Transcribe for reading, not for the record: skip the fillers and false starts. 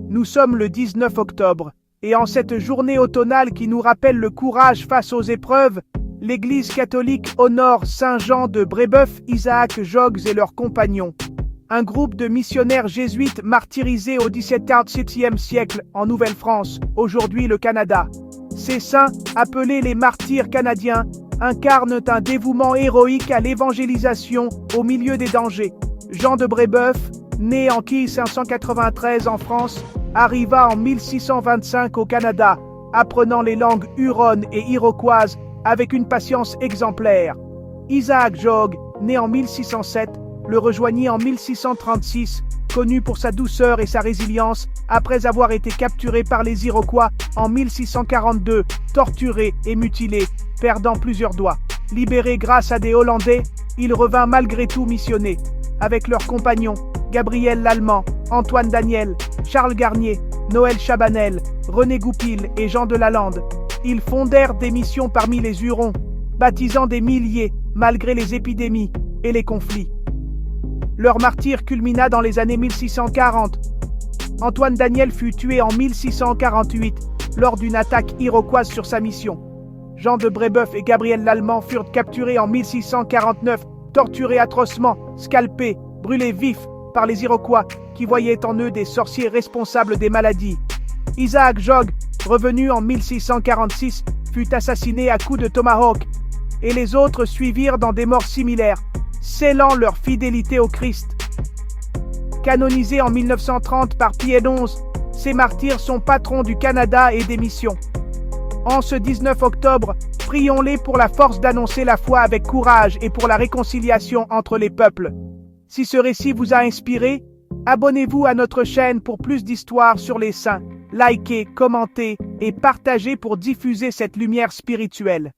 Nous sommes le 19 octobre, et en cette journée automnale qui nous rappelle le courage face aux épreuves, l'Église catholique honore Saint Jean de Brébeuf, Isaac Jogues et leurs compagnons. Un groupe de missionnaires jésuites martyrisés au XVIIe siècle en Nouvelle-France, aujourd'hui le Canada. Ces saints, appelés les martyrs canadiens, incarnent un dévouement héroïque à l'évangélisation au milieu des dangers. Jean de Brébeuf, né en 1593 en France, arriva en 1625 au Canada, apprenant les langues huronnes et iroquoises avec une patience exemplaire. Isaac Jogues, né en 1607, le rejoignit en 1636, connu pour sa douceur et sa résilience, après avoir été capturé par les Iroquois en 1642, torturé et mutilé, perdant plusieurs doigts. Libéré grâce à des Hollandais, il revint malgré tout missionner. Avec leurs compagnons, Gabriel Lallemand, Antoine Daniel, Charles Garnier, Noël Chabanel, René Goupil et Jean de Lalande, ils fondèrent des missions parmi les Hurons, baptisant des milliers malgré les épidémies et les conflits. Leur martyre culmina dans les années 1640. Antoine Daniel fut tué en 1648 lors d'une attaque iroquoise sur sa mission. Jean de Brébeuf et Gabriel Lallemand furent capturés en 1649, torturés atrocement, scalpés, brûlés vifs par les Iroquois qui voyaient en eux des sorciers responsables des maladies. Isaac Jogues, revenu en 1646, fut assassiné à coups de tomahawk, et les autres suivirent dans des morts similaires, scellant leur fidélité au Christ. Canonisés en 1930 par Pie XI, ces martyrs sont patrons du Canada et des missions. En ce 19 octobre, prions-les pour la force d'annoncer la foi avec courage et pour la réconciliation entre les peuples. Si ce récit vous a inspiré, abonnez-vous à notre chaîne pour plus d'histoires sur les saints. Likez, commentez et partagez pour diffuser cette lumière spirituelle.